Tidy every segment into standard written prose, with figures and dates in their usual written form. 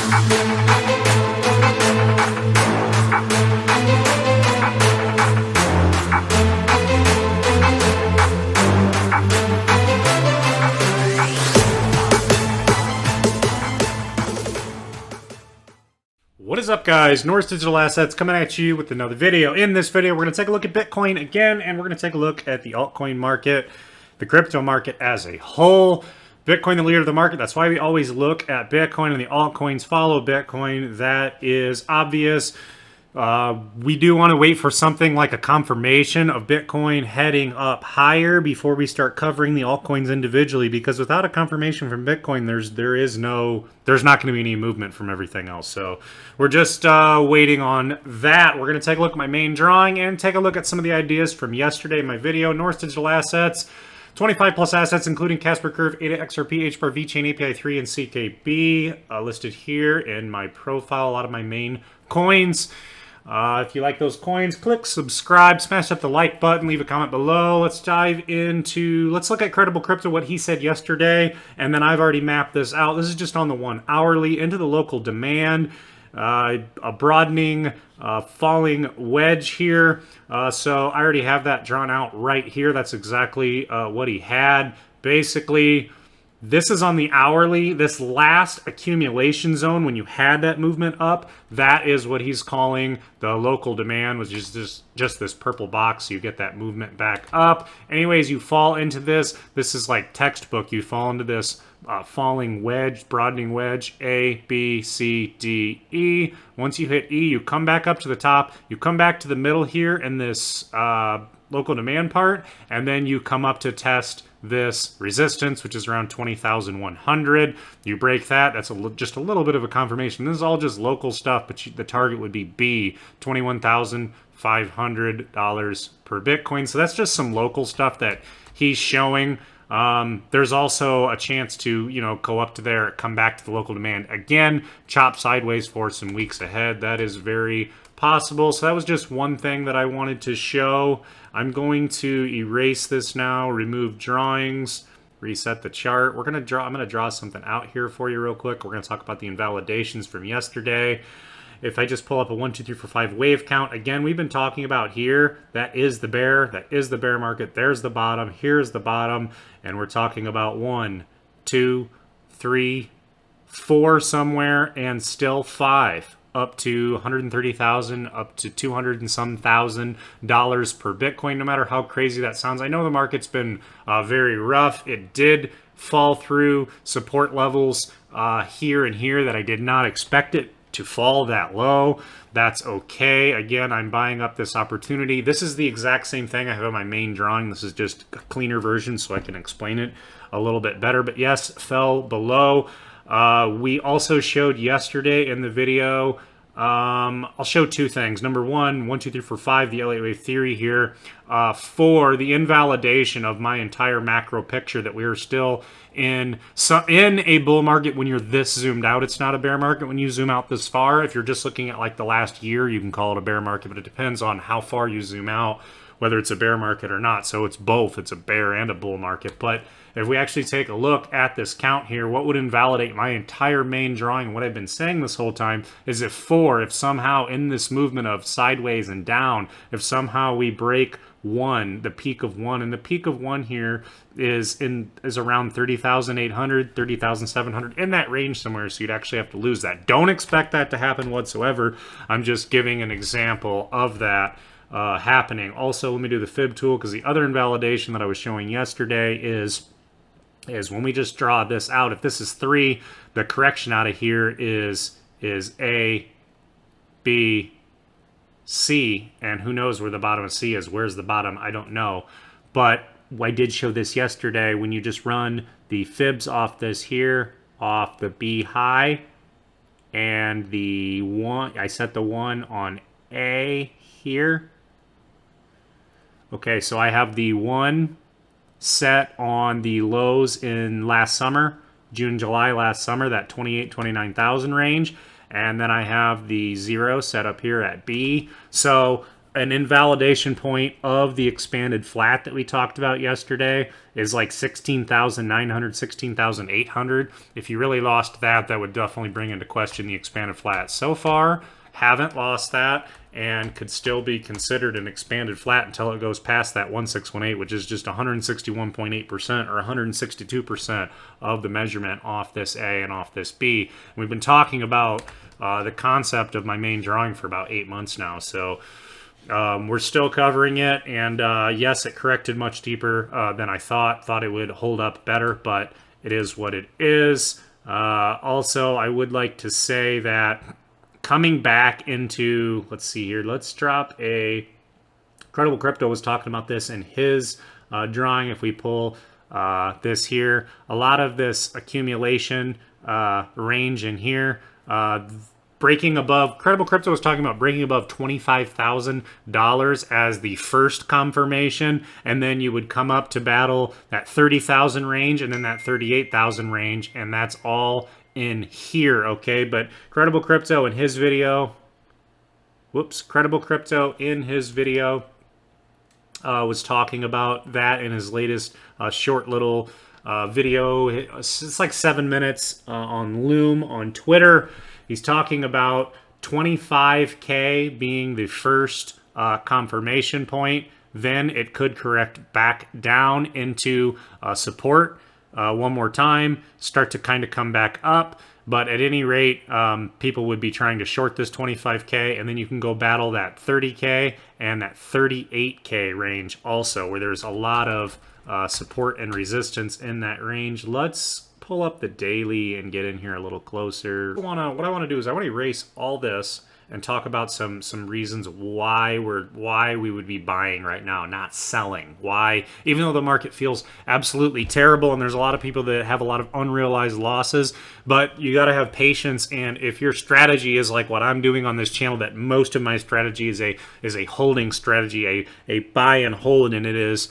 What is up, guys? Norse Digital Assets coming at you with another video. In this video, we're going to take a look at Bitcoin again, and we're going to take a look at the altcoin market, the crypto market as a whole. Bitcoin, the leader of the market. That's why we always look at Bitcoin, and the altcoins follow Bitcoin. That is obvious. We do want to wait for something like a confirmation of Bitcoin heading up higher before we start covering the altcoins individually, because without a confirmation from Bitcoin, there's not going to be any movement from everything else. So we're just waiting on that. We're going to take a look at my main drawing and take a look at some of the ideas from yesterday in my video. Norse Digital Assets, 25 plus assets, including Casper Curve, ADA, XRP, HBAR, VChain, API3, and CKB, listed here in my profile. A lot of my main coins. If you like those coins, click subscribe, smash up the like button, leave a comment below. Let's look at Credible Crypto, what he said yesterday, and then I've already mapped this out. This is just on the 1 hourly into the local demand, a broadening, falling wedge here. So I already have that drawn out right here. That's exactly what he had. Basically, this is on the hourly. This last accumulation zone, when you had that movement up, that is what he's calling the local demand, which is just this purple box. So you get that movement back up. Anyways, you fall into this. This is like textbook. You fall into this falling wedge, broadening wedge, A, B, C, D, E. Once you hit E, you come back up to the top. You come back to the middle here in this local demand part, and then you come up to test this resistance, which is around 20,100. You break that. That's just a little bit of a confirmation. This is all just local stuff, but the target would be B, $21,500 per Bitcoin. So that's just some local stuff that he's showing. There's also a chance to, go up to there, come back to the local demand again, chop sideways for some weeks ahead. That is very possible. So that was just one thing that I wanted to show. I'm going to erase this now, remove drawings, reset the chart. I'm going to draw something out here for you real quick. We're going to talk about the invalidations from yesterday. If I just pull up a 1, 2, 3, 4, 5 wave count, again, we've been talking about here, that is the bear market. There's the bottom, here's the bottom, and we're talking about 1, 2, 3, 4 somewhere, and still 5. Up to 130,000, up to 200 and some $1,000 per Bitcoin, no matter how crazy that sounds. I know the market's been very rough. It did fall through support levels here and here that I did not expect it to fall that low. That's okay. Again, I'm buying up this opportunity. This is the exact same thing I have in my main drawing. This is just a cleaner version so I can explain it a little bit better. But yes, fell below. We also showed yesterday in the video, I'll show two things. Number 1, 1, 2, 3, 4, 5, the Elliott wave theory here, for the invalidation of my entire macro picture that we are still in a bull market. When you're this zoomed out, it's not a bear market. When you zoom out this far, if you're just looking at like the last year, you can call it a bear market, but it depends on how far you zoom out, whether it's a bear market or not. So it's both. It's a bear and a bull market. But if we actually take a look at this count here, what would invalidate my entire main drawing, what I've been saying this whole time, is if somehow in this movement of sideways and down, if somehow we break 1, the peak of 1, and the peak of 1 here is around 30,800, 30,700, in that range somewhere, so you'd actually have to lose that. Don't expect that to happen whatsoever. I'm just giving an example of that happening. Also, let me do the fib tool, because the other invalidation that I was showing yesterday is when we just draw this out. If this is 3, the correction out of here is A, B, C, and who knows where the bottom of C is. Where's the bottom? I don't know. But I did show this yesterday. When you just run the fibs off this here, off the B high, and the 1, I set the 1 on A here. Okay, so I have the 1 set on the lows in last summer, June, July last summer, that 29,000 range. And then I have the 0 set up here at B. So an invalidation point of the expanded flat that we talked about yesterday is like 16,900, 16,800. If you really lost that, that would definitely bring into question the expanded flat. So far, haven't lost that and could still be considered an expanded flat until it goes past that 1618, which is just 161.8% or 162% of the measurement off this A and off this B. We've been talking about the concept of my main drawing for about 8 months now, so we're still covering it, and yes, it corrected much deeper than I thought it would hold up better, but it is what it is. Also, I would like to say that coming back into, let's see here, let's drop a, Credible Crypto was talking about this in his drawing. If we pull this here, a lot of this accumulation range in here, breaking above, Credible Crypto was talking about breaking above $25,000 as the first confirmation, and then you would come up to battle that 30,000 range and then that 38,000 range, and that's all in here, okay? But Credible Crypto in his video, Credible Crypto in his video was talking about that in his latest short little video. It's like 7 minutes on Loom on Twitter. He's talking about 25K being the first confirmation point. Then it could correct back down into support one more time, start to kind of come back up. But at any rate, people would be trying to short this 25K, and then you can go battle that 30K and that 38K range also, where there's a lot of support and resistance in that range. Let's pull up the daily and get in here a little closer. What I want to do is I want to erase all this and talk about some reasons why we would be buying right now, not selling. Why, even though the market feels absolutely terrible and there's a lot of people that have a lot of unrealized losses, but you got to have patience. And if your strategy is like what I'm doing on this channel, that most of my strategy is a holding strategy, a buy and hold, and it is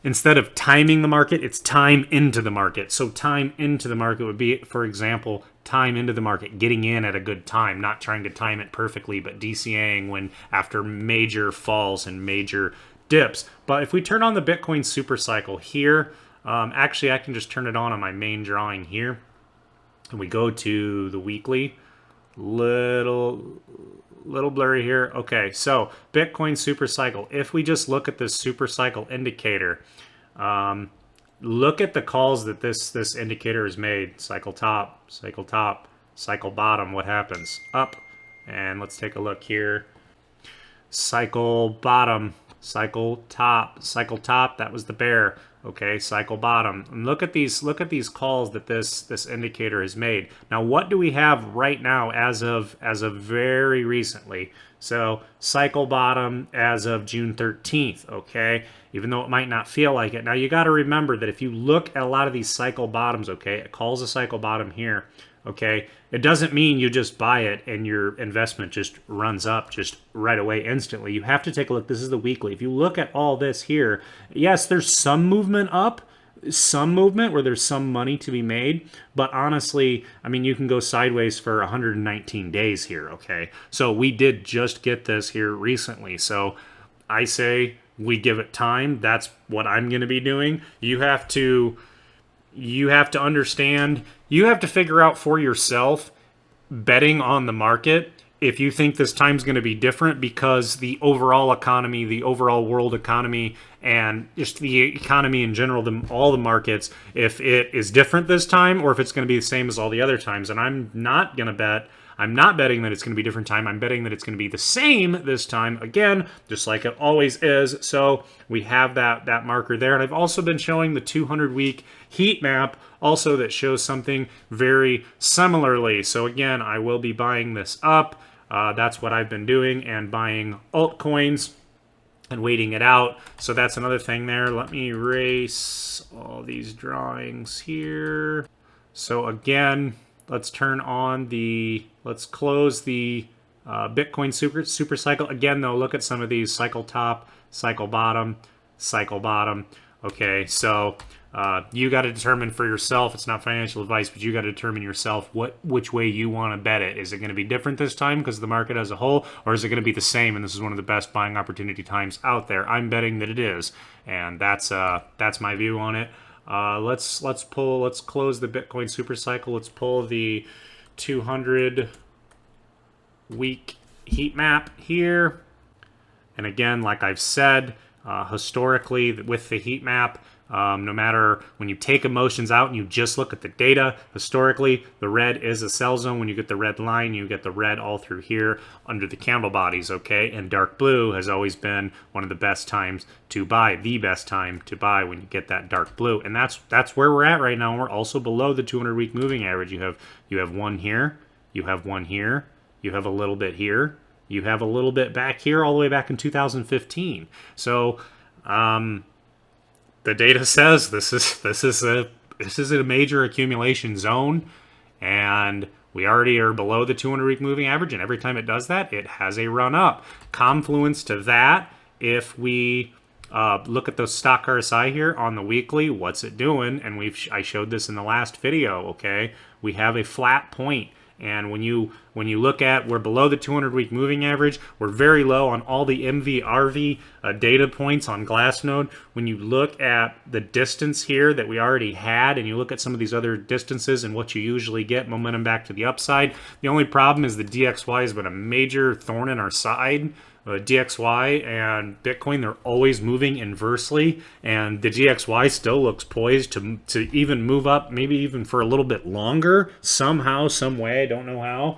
instead of timing the market, it's time into the market. So time into the market would be, for example, time into the market, getting in at a good time, not trying to time it perfectly, but DCAing when after major falls and major dips. But if we turn on the Bitcoin super cycle here, actually I can just turn it on my main drawing here, and we go to the weekly. Little blurry here. Okay, so Bitcoin super cycle. If we just look at this super cycle indicator, look at the calls that this indicator has made. Cycle top, cycle bottom. What happens? Up. And let's take a look here. Cycle bottom, cycle top, that was the bear. Okay, cycle bottom. And look at these calls that this indicator has made. Now, what do we have right now as of very recently? So cycle bottom as of June 13th, okay? Even though it might not feel like it. Now, you got to remember that if you look at a lot of these cycle bottoms, okay, it calls a cycle bottom here, okay? It doesn't mean you just buy it and your investment just runs up just right away instantly. You have to take a look. This is the weekly. If you look at all this here, yes, there's some movement up, some movement where there's some money to be made, but honestly, I mean, you can go sideways for 119 days here, okay? So we did just get this here recently. So I say we give it time. That's what I'm going to be doing. You have to understand, you have to figure out for yourself, betting on the market, if you think this time's going to be different because the overall economy, the overall world economy, and just the economy in general, all the markets, if it is different this time or if it's going to be the same as all the other times. And I'm not betting that it's going to be a different time. I'm betting that it's going to be the same this time, again, just like it always is. So we have that marker there. And I've also been showing the 200-week heat map also that shows something very similarly. So again, I will be buying this up. That's what I've been doing, and buying altcoins and waiting it out. So that's another thing there. Let me erase all these drawings here. So again, let's close the Bitcoin super cycle. Again, though, look at some of these: cycle top, cycle bottom, cycle bottom. Okay, so You got to determine for yourself. It's not financial advice, but you got to determine yourself which way you want to bet it. Is it going to be different this time because of the market as a whole, or is it going to be the same? And this is one of the best buying opportunity times out there. I'm betting that it is, and that's my view on it. Let's close the Bitcoin super cycle. Let's pull the 200 week heat map here. And again, like I've said, historically with the heat map, no matter when you take emotions out and you just look at the data, historically, the red is a sell zone. When you get the red line, you get the red all through here under the candle bodies, okay? And dark blue has always been one of the best times to buy, the best time to buy when you get that dark blue. And that's where we're at right now. We're also below the 200-week moving average. You have one here, you have one here, you have a little bit here, you have a little bit back here, all the way back in 2015. So, the data says this is a major accumulation zone, and we already are below the 200-week moving average, and every time it does that, it has a run up. Confluence to that, if we look at the stock RSI here on the weekly, what's it doing? And I showed this in the last video, okay? We have a flat point. And when you look at, we're below the 200-week moving average, we're very low on all the MV/RV data points on Glassnode. When you look at the distance here that we already had, and you look at some of these other distances and what you usually get, momentum back to the upside, the only problem is the DXY has been a major thorn in our side. DXY and Bitcoin, they're always moving inversely, and the DXY still looks poised to even move up, maybe even for a little bit longer, somehow, some way, I don't know how.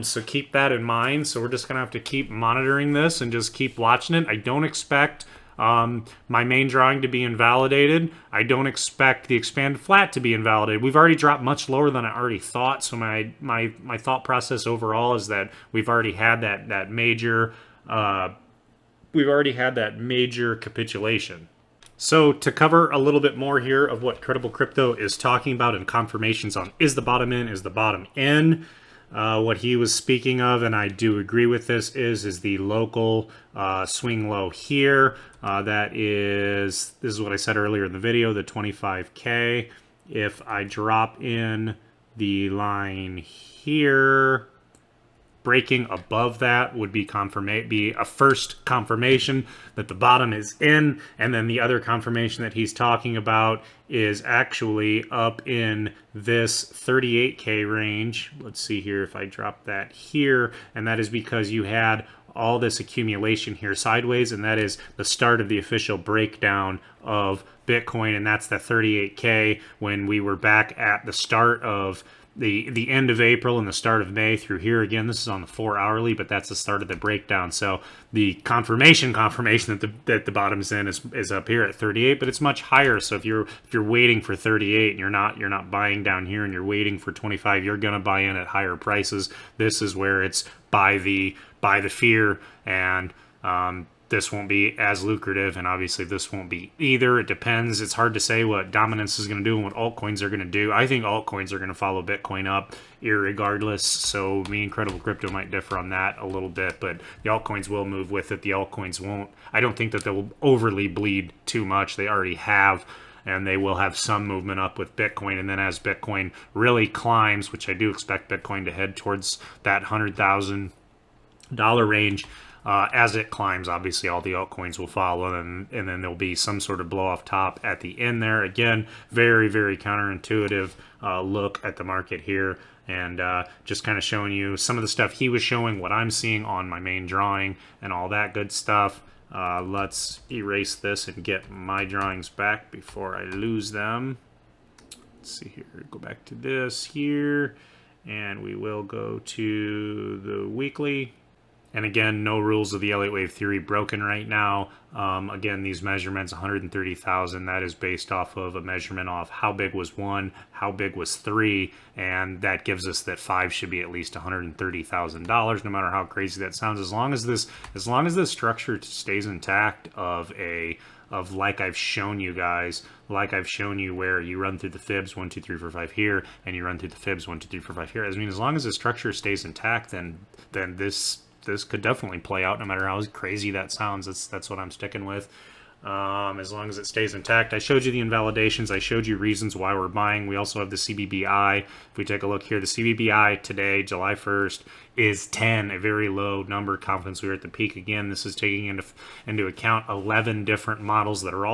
So keep that in mind. So we're just gonna have to keep monitoring this and just keep watching it. I don't expect my main drawing to be invalidated. I don't expect the expanded flat to be invalidated. We've already dropped much lower than I already thought, so my thought process overall is that we've already had that major capitulation. So to cover a little bit more here of what Credible Crypto is talking about and confirmations on is the bottom in, is the bottom in, what he was speaking of, and I do agree with this, is the local swing low here. This is what I said earlier in the video, the 25K. If I drop in the line here, breaking above that would be a first confirmation that the bottom is in, and then the other confirmation that he's talking about is actually up in this 38K range. Let's see here if I drop that here, and that is because you had all this accumulation here sideways, and that is the start of the official breakdown of Bitcoin, and that's the 38K when we were back at the start of the end of April and the start of May through here. Again, this is on the 4 hourly, but that's the start of the breakdown. So the confirmation that the bottom's in is up here at 38, but it's much higher. So if you're waiting for 38 and you're not buying down here and you're waiting for 25, you're gonna buy in at higher prices. This is where it's buy the fear, and this won't be as lucrative, and obviously this won't be either. It depends. It's hard to say what dominance is going to do and what altcoins are going to do. I think altcoins are going to follow Bitcoin up irregardless, so me and Credible Crypto might differ on that a little bit, but the altcoins will move with it. The altcoins won't. I don't think that they'll overly bleed too much. They already have, and they will have some movement up with Bitcoin. And then as Bitcoin really climbs, which I do expect Bitcoin to head towards that $100,000 range, as it climbs, obviously all the altcoins will follow, and then there'll be some sort of blow off top at the end there. Again, very, very counterintuitive look at the market here, and just kind of showing you some of the stuff he was showing, what I'm seeing on my main drawing, and all that good stuff. Let's erase this and get my drawings back before I lose them. Let's see here, go back to this here, and we will go to the weekly. And again, no rules of the Elliott wave theory broken right now. Again, these measurements, 130,000, that is based off of a measurement of how big was 1, how big was 3, and that gives us that 5 should be at least $130,000, no matter how crazy that sounds. As long as this structure stays intact of like I've shown you guys, like I've shown you where you run through the fibs 1, 2, 3, 4, 5 here, and you run through the fibs 1, 2, 3, 4, 5 here. I mean, as long as the structure stays intact, then this could definitely play out, no matter how crazy that sounds. That's what I'm sticking with. as long as it stays intact. I showed you the invalidations. I showed you reasons why we're buying. We also have the CBBI. If we take a look here, the CBBI today, July 1st, is 10, a very low number. Confidence we were at the peak again. This is taking into account 11 different models that are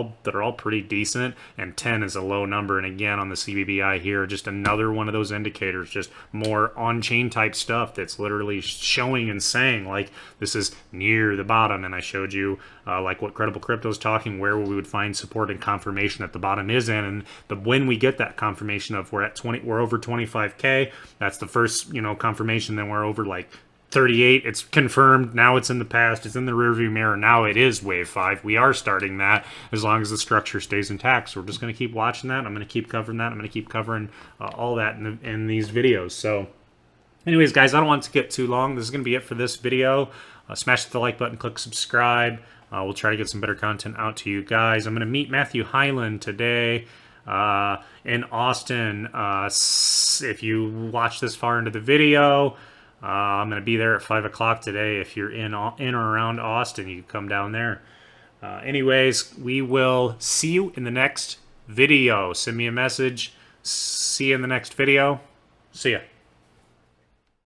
all pretty decent, and 10 is a low number. And again, on the CBBI here, just another one of those indicators, just more on-chain type stuff that's literally showing and saying like this is near the bottom. And I showed you like what Credible Crypto is talking, where we would find support and confirmation that the bottom is in. And when we get that confirmation of we're over 25K, that's the first confirmation. Then we're over like 38, it's confirmed. Now it's in the past, it's in the rearview mirror. Now it is wave 5. We are starting that as long as the structure stays intact. So we're just going to keep watching that. I'm going to keep covering that. I'm going to keep covering all that in these videos. So anyways, guys, I don't want it to get too long. This is going to be it for this video. Smash the like button, click subscribe. We'll try to get some better content out to you guys. I'm going to meet Matthew Hyland today in Austin. If you watch this far into the video, I'm going to be there at 5 o'clock today. If you're in or around Austin, you can come down there. Anyways, we will see you in the next video. Send me a message. See you in the next video. See ya.